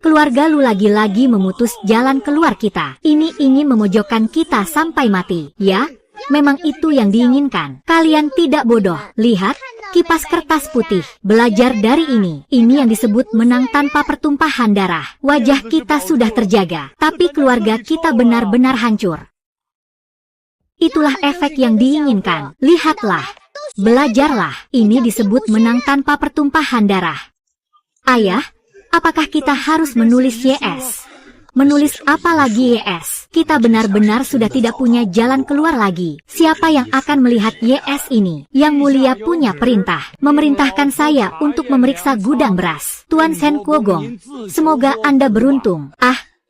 Keluarga Lu lagi-lagi memutus jalan keluar kita. Ini ingin memojokkan kita sampai mati. Ya, memang itu yang diinginkan. Kalian tidak bodoh. Lihat, kipas kertas putih. Belajar dari ini. Ini yang disebut menang tanpa pertumpahan darah. Wajah kita sudah terjaga, tapi keluarga kita benar-benar hancur. Itulah efek yang diinginkan. Lihatlah. Belajarlah. Ini disebut menang tanpa pertumpahan darah. Ayah, apakah kita harus menulis YS? Menulis apa lagi YS? Kita benar-benar sudah tidak punya jalan keluar lagi. Siapa yang akan melihat YS ini? Yang Mulia punya perintah, memerintahkan saya untuk memeriksa gudang beras. Tuan Sen Kuogong, semoga Anda beruntung.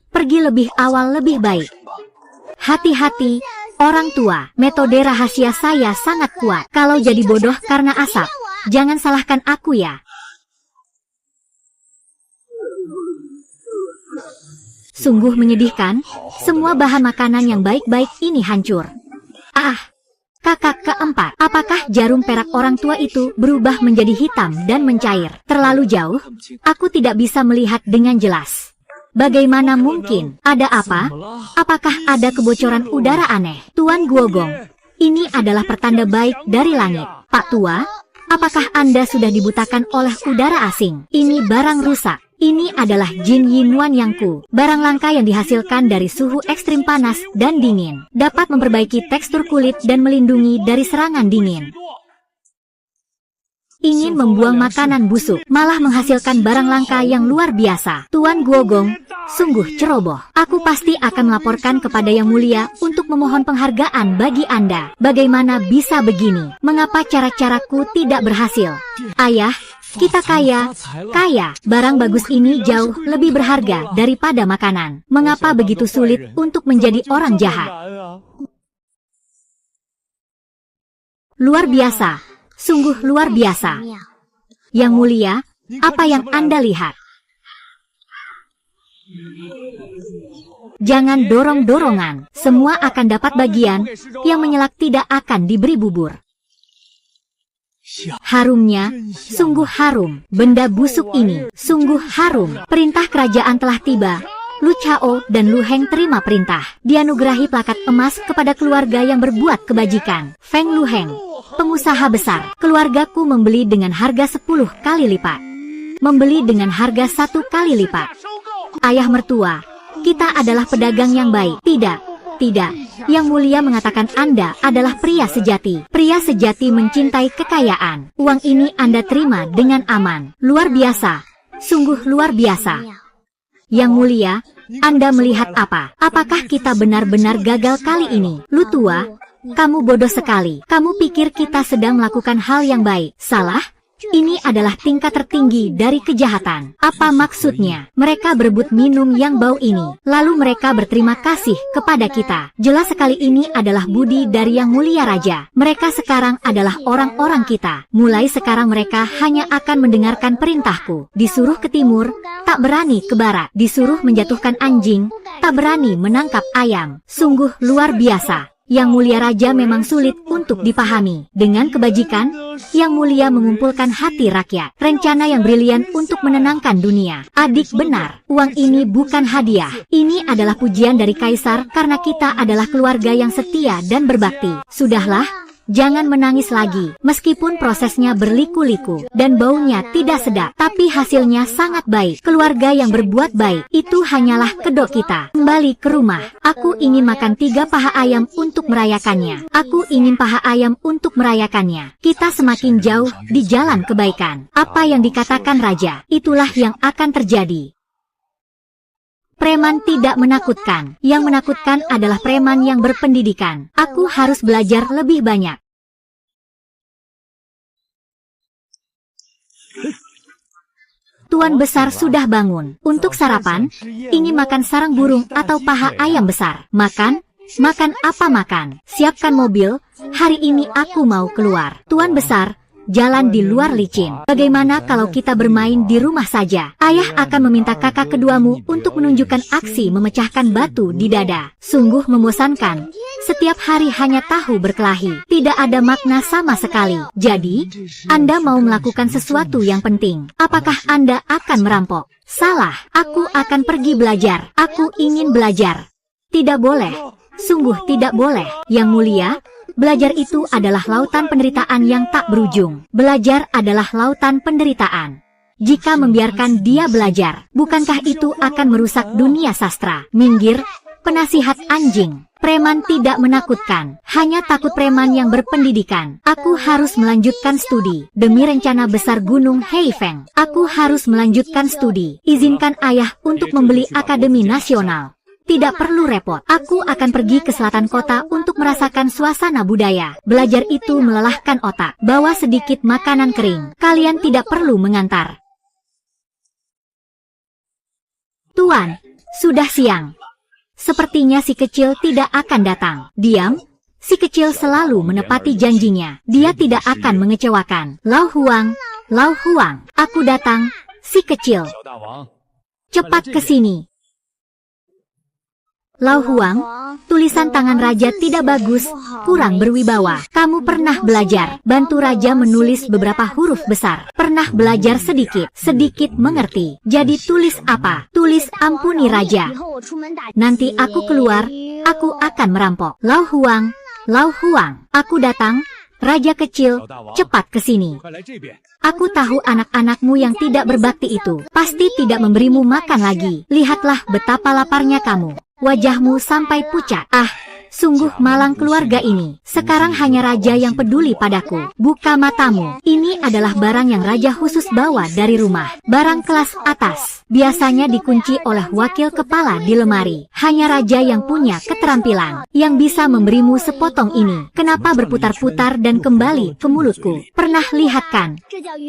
Pergi lebih awal lebih baik. Hati-hati, orang tua. Metode rahasia saya sangat kuat. Kalau jadi bodoh karena asap, jangan salahkan aku ya. Sungguh menyedihkan, semua bahan makanan yang baik-baik ini hancur. Kakak keempat, apakah jarum perak orang tua itu berubah menjadi hitam dan mencair? Terlalu jauh, aku tidak bisa melihat dengan jelas. Bagaimana mungkin? Ada apa? Apakah ada kebocoran udara aneh? Tuan Guogong, ini adalah pertanda baik dari langit. Pak Tua, apakah Anda sudah dibutakan oleh udara asing? Ini barang rusak. Ini adalah Jin Yinuan Yangku, barang langka yang dihasilkan dari suhu ekstrim panas dan dingin. Dapat memperbaiki tekstur kulit dan melindungi dari serangan dingin. Ingin membuang makanan busuk, malah menghasilkan barang langka yang luar biasa. Tuan Guogong, sungguh ceroboh. Aku pasti akan melaporkan kepada Yang Mulia untuk memohon penghargaan bagi Anda. Bagaimana bisa begini? Mengapa cara-caraku tidak berhasil? Ayah, kita kaya. Barang bagus ini jauh lebih berharga daripada makanan. Mengapa begitu sulit untuk menjadi orang jahat? Luar biasa. Sungguh luar biasa. Yang Mulia, apa yang Anda lihat? Jangan dorong-dorongan. Semua akan dapat bagian. Yang menyelak tidak akan diberi bubur. Harumnya, sungguh harum. Benda busuk ini, sungguh harum. Perintah kerajaan telah tiba. Lu Chao dan Lu Heng terima perintah. Dianugerahi plakat emas kepada keluarga yang berbuat kebajikan. Feng Lu Heng, pengusaha besar. Keluargaku membeli dengan harga 10 kali lipat. Membeli dengan harga 1 kali lipat. Ayah mertua, kita adalah pedagang yang baik. Tidak. Yang Mulia mengatakan Anda adalah pria sejati. Pria sejati mencintai kekayaan. Uang ini Anda terima dengan aman. Luar biasa. Sungguh luar biasa. Yang Mulia, Anda melihat apa? Apakah kita benar-benar gagal kali ini? Lu Tua, kamu bodoh sekali. Kamu pikir kita sedang melakukan hal yang baik. Salah? Ini adalah tingkat tertinggi dari kejahatan. Apa maksudnya? Mereka berebut minum yang bau ini. Lalu mereka berterima kasih kepada kita. Jelas sekali ini adalah budi dari Yang Mulia Raja. Mereka sekarang adalah orang-orang kita. Mulai sekarang mereka hanya akan mendengarkan perintahku. Disuruh ke timur, tak berani ke barat. Disuruh menjatuhkan anjing, tak berani menangkap ayam. Sungguh luar biasa. Yang Mulia Raja memang sulit untuk dipahami. Dengan kebajikan, Yang Mulia mengumpulkan hati rakyat. Rencana yang brilian untuk menenangkan dunia. Adik benar, uang ini bukan hadiah. Ini adalah pujian dari Kaisar karena kita adalah keluarga yang setia dan berbakti. Sudahlah. Jangan menangis lagi, meskipun prosesnya berliku-liku dan baunya tidak sedap, tapi hasilnya sangat baik. Keluarga yang berbuat baik, itu hanyalah kedok kita. Kembali ke rumah, aku ingin makan 3 paha ayam untuk merayakannya. Aku ingin paha ayam untuk merayakannya. Kita semakin jauh di jalan kebaikan. Apa yang dikatakan Raja, itulah yang akan terjadi. Preman tidak menakutkan. Yang menakutkan adalah preman yang berpendidikan. Aku harus belajar lebih banyak. Tuan besar sudah bangun. Untuk sarapan, ingin makan sarang burung atau paha ayam besar. Makan apa makan? Siapkan mobil, hari ini aku mau keluar. Tuan besar, jalan di luar licin. Bagaimana kalau kita bermain di rumah saja? Ayah akan meminta kakak keduamu untuk menunjukkan aksi memecahkan batu di dada. Sungguh membosankan. Setiap hari hanya tahu berkelahi. Tidak ada makna sama sekali. Jadi, Anda mau melakukan sesuatu yang penting. Apakah Anda akan merampok? Salah, aku akan pergi belajar. Aku ingin belajar. Tidak boleh. Sungguh tidak boleh. Yang mulia, belajar itu adalah lautan penderitaan yang tak berujung. Belajar adalah lautan penderitaan. Jika membiarkan dia belajar, bukankah itu akan merusak dunia sastra? Minggir, penasihat anjing. Preman tidak menakutkan, hanya takut preman yang berpendidikan. Aku harus melanjutkan studi. Demi rencana besar Gunung Heifeng, aku harus melanjutkan studi. Izinkan ayah untuk membeli Akademi Nasional. Tidak perlu repot. Aku akan pergi ke selatan kota untuk merasakan suasana budaya. Belajar itu melelahkan otak. Bawa sedikit makanan kering. Kalian tidak perlu mengantar. Tuan, sudah siang. Sepertinya si kecil tidak akan datang. Diam. Si kecil selalu menepati janjinya. Dia tidak akan mengecewakan. Lau Huang, aku datang. Si kecil. Cepat ke sini. Lau Huang, tulisan tangan raja tidak bagus, kurang berwibawa. Kamu pernah belajar, bantu raja menulis beberapa huruf besar. Pernah belajar sedikit mengerti. Jadi tulis apa? Tulis ampuni raja. Nanti aku keluar, aku akan merampok. Lau Huang, aku datang. Raja kecil, cepat ke sini. Aku tahu anak-anakmu yang tidak berbakti itu pasti tidak memberimu makan lagi. Lihatlah betapa laparnya kamu. Wajahmu sampai pucat. Ah, sungguh malang keluarga ini. Sekarang hanya raja yang peduli padaku. Buka matamu. Ini adalah barang yang raja khusus bawa dari rumah. Barang kelas atas. Biasanya dikunci oleh wakil kepala di lemari. Hanya raja yang punya keterampilan yang bisa memberimu sepotong ini. Kenapa berputar-putar dan kembali ke mulutku? Pernah lihat kan?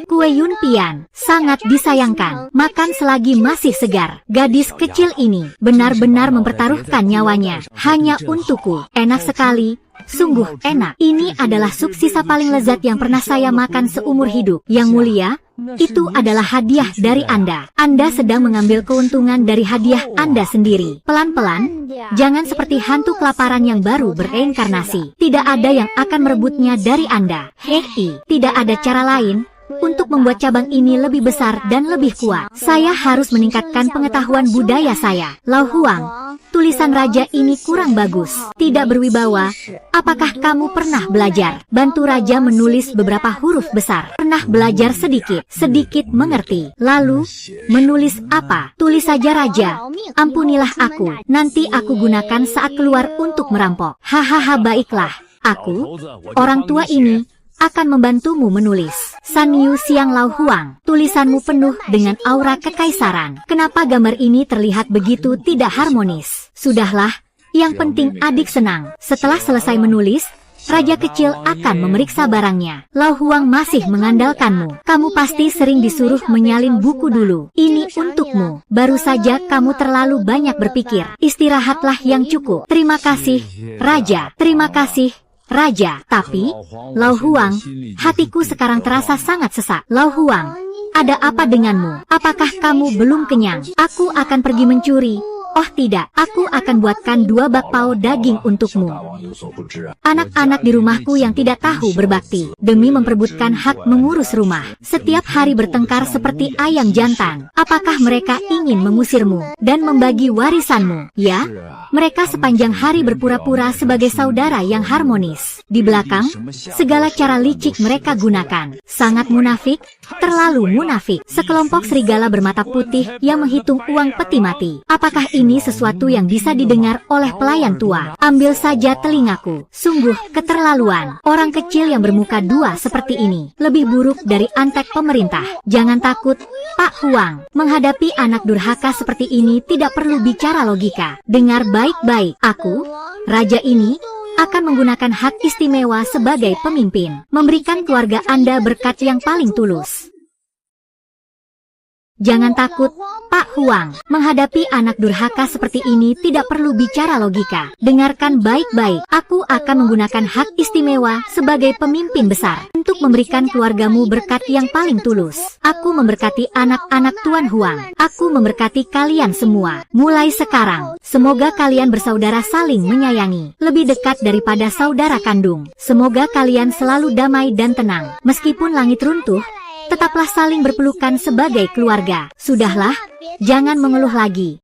Kue Yun Pian sangat disayangkan. Makan selagi masih segar. Gadis kecil ini benar-benar mempertaruhkan nyawanya hanya untukku. Enak sekali. Sungguh enak. Ini adalah sup sisa paling lezat yang pernah saya makan seumur hidup. Yang mulia, itu adalah hadiah dari Anda. Anda sedang mengambil keuntungan dari hadiah Anda sendiri. Pelan-pelan, jangan seperti hantu kelaparan yang baru bereinkarnasi. Tidak ada yang akan merebutnya dari Anda. Hei, tidak ada cara lain untuk membuat cabang ini lebih besar dan lebih kuat. Saya harus meningkatkan pengetahuan budaya saya. Lau Huang, tulisan raja ini kurang bagus. Tidak berwibawa. Apakah kamu pernah belajar? Bantu raja menulis beberapa huruf besar. Pernah belajar sedikit mengerti. Lalu, menulis apa? Tulis saja raja. Ampunilah aku. Nanti aku gunakan saat keluar untuk merampok. Hahaha, baiklah. Aku, orang tua ini, akan membantumu menulis. San Yu Siang Lau Huang, tulisanmu penuh dengan aura kekaisaran. Kenapa gambar ini terlihat begitu tidak harmonis? Sudahlah, yang penting adik senang. Setelah selesai menulis, raja kecil akan memeriksa barangnya. Lau Huang masih mengandalkanmu. Kamu pasti sering disuruh menyalin buku dulu. Ini untukmu. Baru saja kamu terlalu banyak berpikir. Istirahatlah yang cukup. Terima kasih, Raja. Terima kasih, Raja. Tapi, Lau Huang, hatiku sekarang terasa sangat sesak. Lau Huang, ada apa denganmu? Apakah kamu belum kenyang? Aku akan pergi mencuri. Oh tidak, aku akan buatkan 2 bakpao daging untukmu. Anak-anak di rumahku yang tidak tahu berbakti, demi memperebutkan hak mengurus rumah, setiap hari bertengkar seperti ayam jantan. Apakah mereka ingin mengusirmu dan membagi warisanmu? Ya, mereka sepanjang hari berpura-pura sebagai saudara yang harmonis. Di belakang, segala cara licik mereka gunakan. Sangat munafik, terlalu munafik. Sekelompok serigala bermata putih yang menghitung uang peti mati. Apakah ini sesuatu yang bisa didengar oleh pelayan tua? Ambil saja telingaku. Sungguh keterlaluan. Orang kecil yang bermuka 2 seperti ini lebih buruk dari antek pemerintah. Jangan takut, Pak Huang. Menghadapi anak durhaka seperti ini tidak perlu bicara logika. Dengar baik-baik. Aku, raja ini, akan menggunakan hak istimewa sebagai pemimpin, memberikan keluarga Anda berkat yang paling tulus. Jangan takut, Pak Huang. Menghadapi anak durhaka seperti ini tidak perlu bicara logika. Dengarkan baik-baik. Aku akan menggunakan hak istimewa sebagai pemimpin besar untuk memberikan keluargamu berkat yang paling tulus. Aku memberkati anak-anak Tuan Huang. Aku memberkati kalian semua. Mulai sekarang, semoga kalian bersaudara saling menyayangi, lebih dekat daripada saudara kandung. Semoga kalian selalu damai dan tenang. Meskipun langit runtuh, tetaplah saling berpelukan sebagai keluarga. Sudahlah, jangan mengeluh lagi.